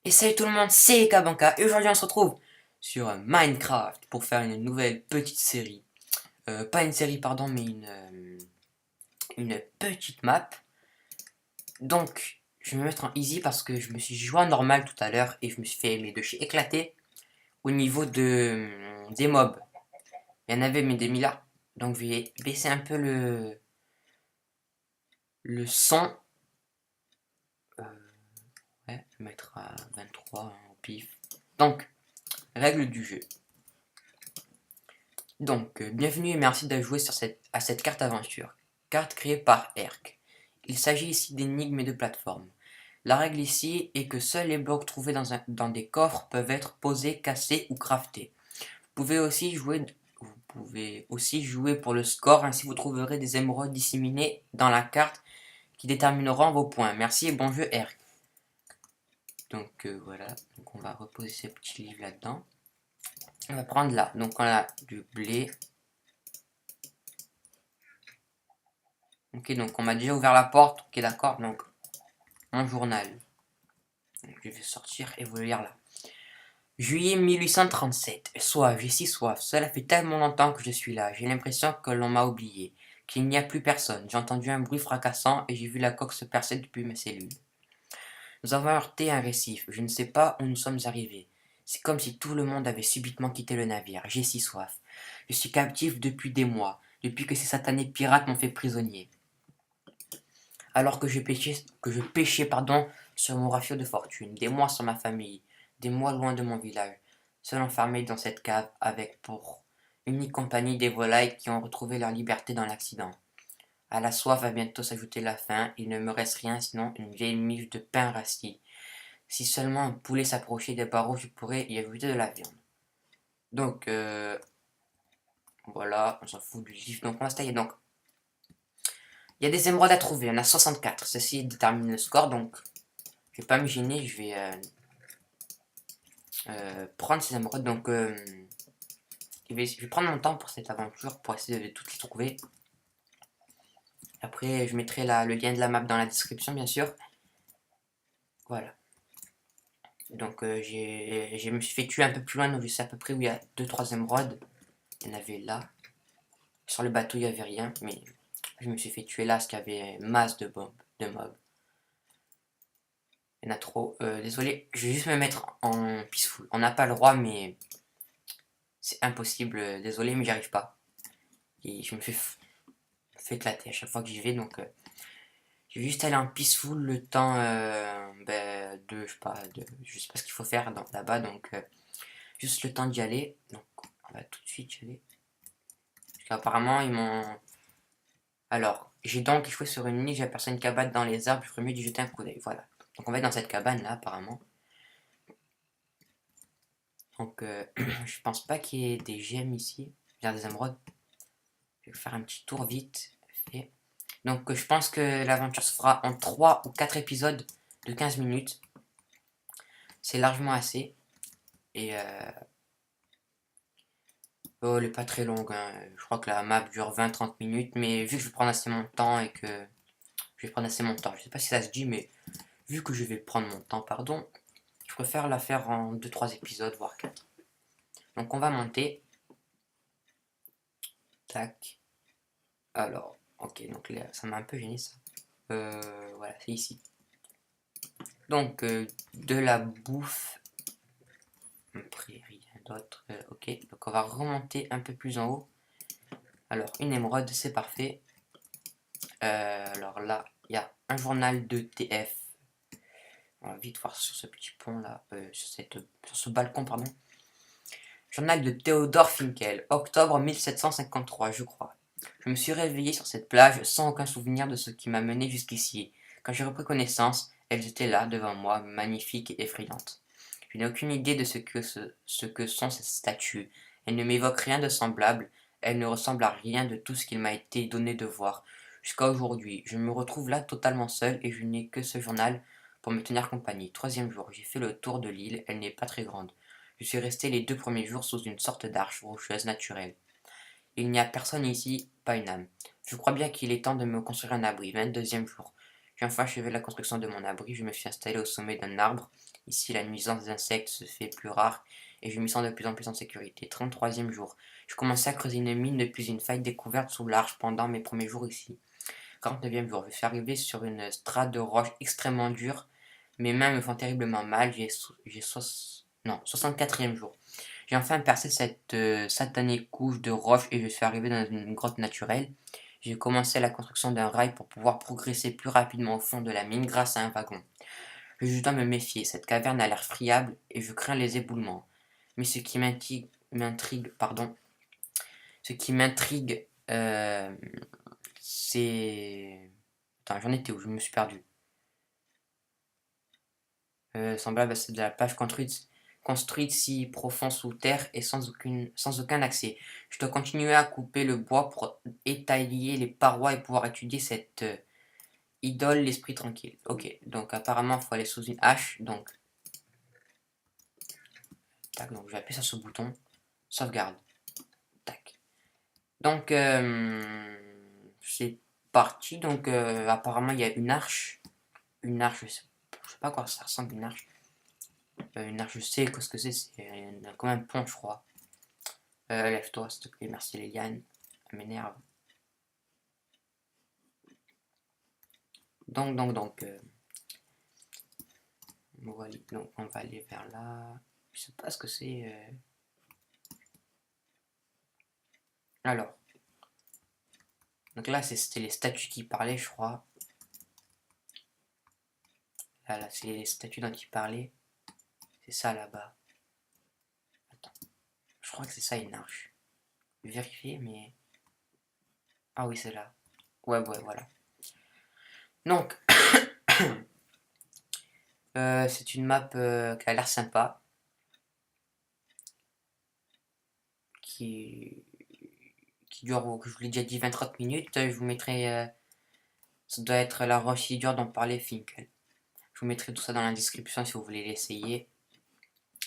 Et salut tout le monde, c'est Kabanka et aujourd'hui on se retrouve sur Minecraft pour faire une nouvelle petite série. Pas une série pardon, mais une petite map. Donc je vais me mettre en easy parce que je me suis joué en normal tout à l'heure et je me suis fait mes deux chiens éclater au niveau des mobs. Il y en avait mais des milliards. Donc je vais baisser un peu le son. Euh, ouais, je vais mettre à 23 au pif. Donc, règle du jeu. Donc, bienvenue et merci de jouer à cette carte aventure. Carte créée par Erk. Il s'agit ici d'énigmes et de plateformes. La règle ici est que seuls les blocs trouvés dans des coffres peuvent être posés, cassés ou craftés. Vous pouvez aussi jouer pour le score, ainsi vous trouverez des émeraudes disséminées dans la carte qui détermineront vos points. Merci et bon jeu Erk. Donc voilà, donc on va reposer ces petits livres là-dedans. On va prendre là, donc on a du blé. Ok, donc on m'a déjà ouvert la porte. Ok, d'accord. Donc, mon journal. Donc, je vais sortir et vous le lire là. Juillet 1837. Soif, j'ai si soif. Cela fait tellement longtemps que je suis là. J'ai l'impression que l'on m'a oublié. Qu'il n'y a plus personne. J'ai entendu un bruit fracassant et j'ai vu la coque se percer depuis mes cellules. Nous avons heurté un récif. Je ne sais pas où nous sommes arrivés. C'est comme si tout le monde avait subitement quitté le navire. J'ai si soif. Je suis captif depuis des mois. Depuis que ces satanés pirates m'ont fait prisonnier. Alors que je pêchais pardon, sur mon rafio de fortune, des mois sans ma famille, des mois loin de mon village, seul enfermé dans cette cave avec pour unique compagnie des volailles qui ont retrouvé leur liberté dans l'accident. À la soif va bientôt s'ajouter la faim, il ne me reste rien sinon une vieille miche de pain rassis. Si seulement un poulet s'approchait des barreaux, je pourrais y ajouter de la viande. Donc, voilà, on s'en fout du livre. Donc, on va se tailler. Donc, il y a des émeraudes à trouver, il y en a 64. Ceci détermine le score, donc je vais pas me gêner, je vais prendre ces émeraudes. Donc, je vais prendre mon temps pour cette aventure pour essayer de toutes les trouver. Après, je mettrai le lien de la map dans la description, bien sûr. Voilà. Donc, je me suis fait tuer un peu plus loin, donc je sais à peu près où il y a 2-3 émeraudes. Il y en avait là. Sur le bateau, il n'y avait rien, mais je me suis fait tuer là parce qu'il y avait masse de mobs. Il y en a trop. Désolé, je vais juste me mettre en peaceful. On n'a pas le droit, mais c'est impossible. Désolé, mais j'y arrive pas. Et je me fais éclater à chaque fois que j'y vais, donc je vais juste aller en peaceful le temps je sais pas ce qu'il faut faire là-bas, donc juste le temps d'y aller. Donc on va tout de suite y aller. Parce qu'apparemment ils m'ont. Alors, j'ai donc échoué sur une île, j'ai aperçu une cabane dans les arbres, je ferais mieux d'y jeter un coup d'œil. Voilà. Donc on va être dans cette cabane là apparemment. Donc je pense pas qu'il y ait des gemmes ici. Il y a des émeraudes. Je vais faire un petit tour vite fait. Donc je pense que l'aventure se fera en 3 ou 4 épisodes de 15 minutes. C'est largement assez. Et oh, elle est pas très longue, hein. Je crois que la map dure 20-30 minutes. Mais vu que je vais prendre assez mon temps et que je vais prendre assez mon temps, je sais pas si ça se dit, mais vu que je vais prendre mon temps, pardon, je préfère la faire en 2-3 épisodes, voire 4. Donc on va monter. Tac. Alors, ok, donc là, ça m'a un peu gêné ça. Voilà, c'est ici. Donc, de la bouffe. Après, rien d'autre. Ok, donc on va remonter un peu plus en haut. Alors, une émeraude, c'est parfait. Alors là, il y a un journal de TF. On va vite voir sur ce petit pont là, sur ce balcon, pardon. Journal de Théodore Finkel, octobre 1753, je crois. Je me suis réveillé sur cette plage sans aucun souvenir de ce qui m'a mené jusqu'ici. Quand j'ai repris connaissance, elles étaient là, devant moi, magnifiques et effrayantes. Je n'ai aucune idée de ce que sont ces statues. Elles ne m'évoquent rien de semblable, elles ne ressemblent à rien de tout ce qu'il m'a été donné de voir. Jusqu'à aujourd'hui, je me retrouve là totalement seul et je n'ai que ce journal pour me tenir compagnie. Troisième jour, j'ai fait le tour de l'île, elle n'est pas très grande. Je suis resté les 2 premiers jours sous une sorte d'arche rocheuse naturelle. Il n'y a personne ici, pas une âme. Je crois bien qu'il est temps de me construire un abri. 22e jour. J'ai enfin achevé la construction de mon abri. Je me suis installé au sommet d'un arbre Ici, la nuisance des insectes se fait plus rare et je me sens de plus en plus en sécurité. 33e jour. Je commençais à creuser une mine depuis une faille découverte sous l'arche pendant mes premiers jours ici. 49e jour. Je suis arrivé sur une strate de roche extrêmement dure. Mes mains me font terriblement mal. J'ai 64e jour. J'ai enfin percé cette satanée couche de roche et je suis arrivé dans une grotte naturelle. J'ai commencé la construction d'un rail pour pouvoir progresser plus rapidement au fond de la mine grâce à un wagon. Je dois me méfier, cette caverne a l'air friable et je crains les éboulements. Mais ce qui m'intrigue, c'est... Attends, j'en étais où? Je me suis perdu. Semblable à celle de la plage construite si profond sous terre et sans aucun accès. Je dois continuer à couper le bois pour étayer les parois et pouvoir étudier cette idole, l'esprit tranquille. Ok, donc apparemment il faut aller sous une hache. Donc, tac, donc je vais appuyer sur ce bouton. Sauvegarde. Tac. Donc, c'est parti. Donc, apparemment il y a une arche. Une arche, je sais pas à quoi ça ressemble une arche. Une arche, je sais ce que c'est comme un pont, je crois. Lève-toi, s'il te plaît, merci Liliane. Elle m'énerve. Donc, voilà, donc on va aller vers là. Je sais pas ce que c'est. Alors, donc là, c'était les statues qui parlaient, je crois. Là, c'est les statues dont il parlait. C'est ça là-bas. Attends, je crois que c'est ça une arche. Je vais vérifier, mais. Ah oui, c'est là. Ouais, voilà. Donc, c'est une map qui a l'air sympa. Qui dure, que je vous l'ai déjà dit, 20-30 minutes. Je vous mettrai. Ça doit être la procédure dont parlait Finkel. Je vous mettrai tout ça dans la description si vous voulez l'essayer.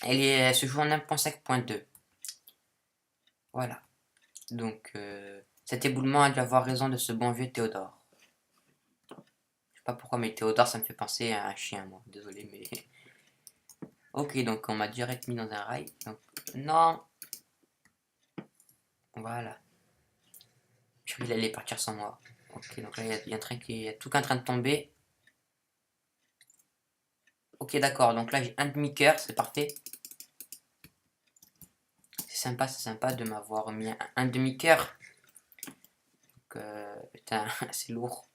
Elle se joue en 1.5.2. Voilà. Donc, cet éboulement a dû avoir raison de ce bon vieux Théodore. Je sais pas pourquoi, mais Théodore, ça me fait penser à un chien, moi. Désolé, mais... Ok, donc on m'a direct mis dans un rail. Donc, non. Voilà. Je crois qu'il allait partir sans moi. Ok, donc là, il y a un train qui est tout qu'un train de tomber. Ok, d'accord. Donc là, j'ai un demi-cœur, c'est parfait. C'est sympa de m'avoir mis un demi-cœur. Putain, c'est lourd.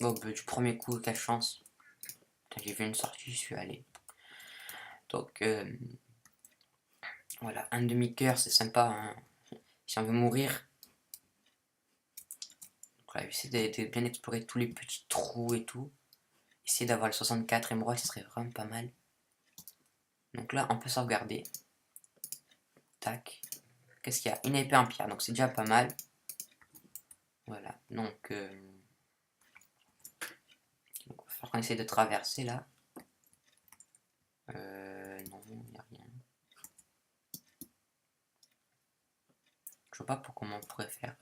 Oh, bah, du premier coup, quelle chance. J'ai vu une sortie, je suis allé. Donc, voilà, un demi-cœur, c'est sympa. Hein. Si on veut mourir, voilà, essayer de bien explorer tous les petits trous et tout. Essayer d'avoir le 64 émeraudes, ce serait vraiment pas mal. Donc là, on peut sauvegarder. Tac. Qu'est-ce qu'il y a? Une épée en pierre, donc c'est déjà pas mal. Voilà, donc il va falloir qu'on essaie de traverser là. Non, il n'y a rien. Je vois pas pour comment on pourrait faire.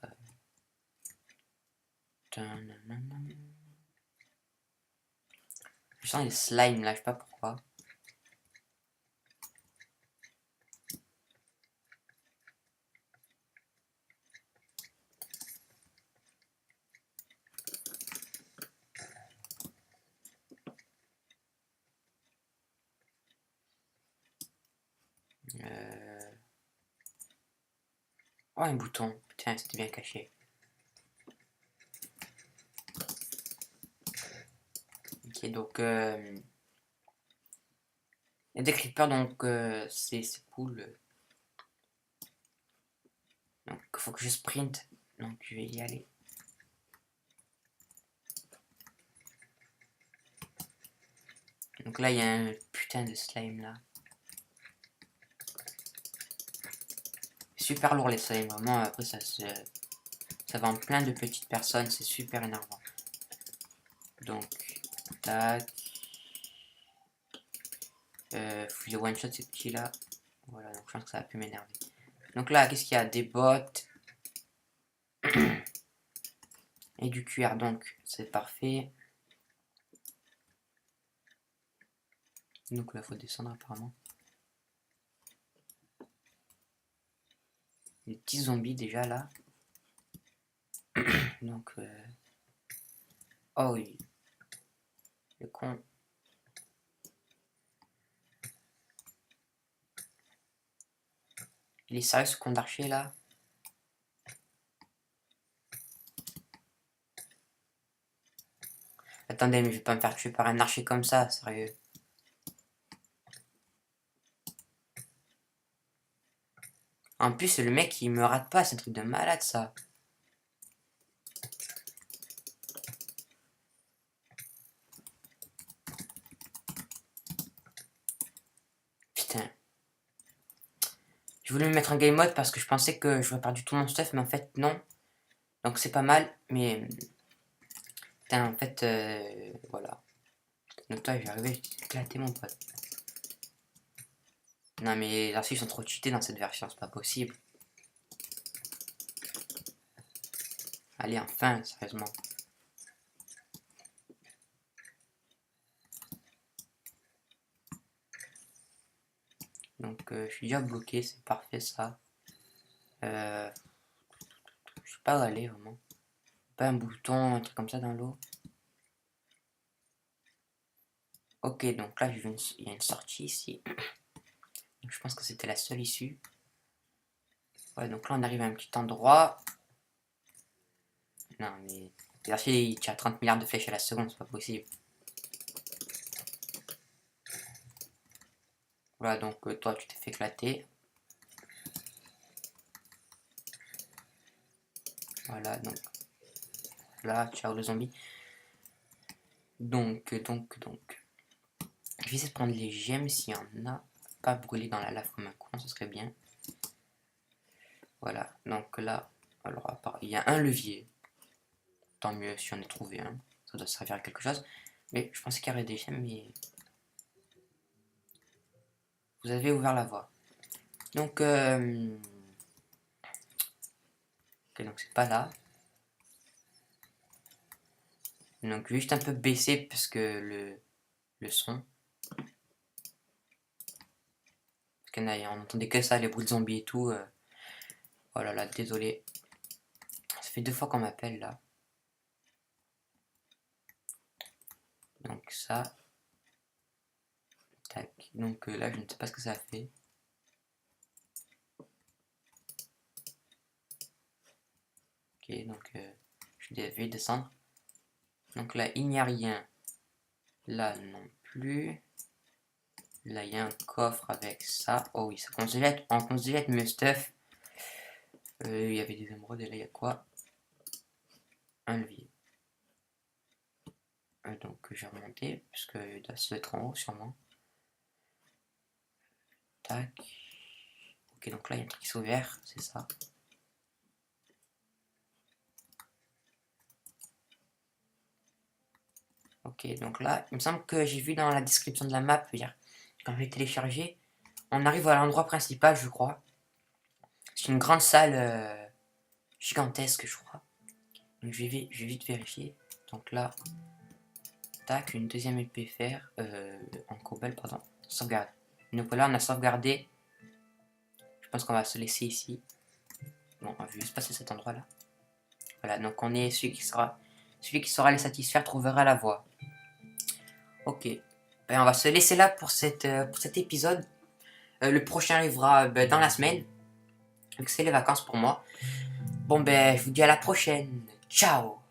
Je sens les slimes là, je sais pas pourquoi. Oh, un bouton. Tiens, c'était bien caché. Ok, donc il y a des creepers, donc c'est cool. Donc il faut que je sprint. Donc je vais y aller. Donc là il y a un putain de slime là. Super lourd les slimes, vraiment après ça va en plein de petites personnes, c'est super énervant. Donc, tac. Faut que je one shot ces petits là. Voilà, donc je pense que ça va plus m'énerver. Donc là, qu'est-ce qu'il y a? Des bottes. Et du cuir, donc c'est parfait. Donc là, faut descendre apparemment. Des petits zombies déjà là. Donc, oh oui. Le con. Il est sérieux ce con d'archer là. Attendez, mais je vais pas me faire tuer par un archer comme ça, sérieux. En plus, le mec, il me rate pas, c'est un truc de malade, ça. Putain. Je voulais me mettre un game mode parce que je pensais que j'aurais perdu tout mon stuff, mais en fait, non. Donc c'est pas mal, mais... Putain, en fait, voilà. Donc toi, je vais arriver, je vais éclater mon pote. Non, mais les archives sont trop cheatés dans cette version, c'est pas possible. Allez, enfin, sérieusement. Donc, je suis déjà bloqué, c'est parfait ça. Je sais pas où aller vraiment. Pas un bouton, un truc comme ça dans l'eau. Ok, donc là, il y a une sortie ici. Donc, je pense que c'était la seule issue. Ouais, donc là, on arrive à un petit endroit. Non, mais... L'archer, il tire 30 milliards de flèches à la seconde, c'est pas possible. Voilà, donc toi, tu t'es fait éclater. Voilà, donc... Là, ciao le zombie. Donc... Je vais essayer de prendre les gemmes s'il y en a. Pas brûler dans la lave comme un con, ce serait bien. Voilà, donc là... Alors, à part... il y a un levier. Tant mieux si on a trouvé un. Ça doit servir à quelque chose. Mais je pensais qu'il y aurait des gemmes, mais... Vous avez ouvert la voie. Donc, ok, donc c'est pas là. Donc, je vais juste un peu baisser parce que le son. Parce qu'on on entendait que ça, les bruits de zombies et tout. Oh là là, désolé. Ça fait 2 fois qu'on m'appelle là. Donc ça. Tac. Donc là, je ne sais pas ce que ça fait. Ok, donc je vais descendre. Donc là, il n'y a rien. Là non plus. Là, il y a un coffre avec ça. Oh oui, ça congélate. On congélate mes stuff. Il y avait des émeraudes et là, il y a quoi? Un levier. Donc je vais remonter, puisque ça doit être en haut sûrement. Tac. Ok, donc là, il y a un truc qui s'est ouvert, c'est ça. Ok, donc là, il me semble que j'ai vu dans la description de la map, quand je l'ai téléchargé, on arrive à l'endroit principal, je crois. C'est une grande salle gigantesque, je crois. Donc je vais vite vérifier. Donc là, tac, une deuxième épée fer, en cobalt, pardon, sauvegarde. Donc là, on a sauvegardé. Je pense qu'on va se laisser ici. Bon, on va juste passer cet endroit-là. Voilà, donc on est celui qui saura les satisfaire trouvera la voie. Ok, ben, on va se laisser là pour cet épisode. Le prochain arrivera dans la semaine, vu que c'est les vacances pour moi. Bon ben, je vous dis à la prochaine. Ciao!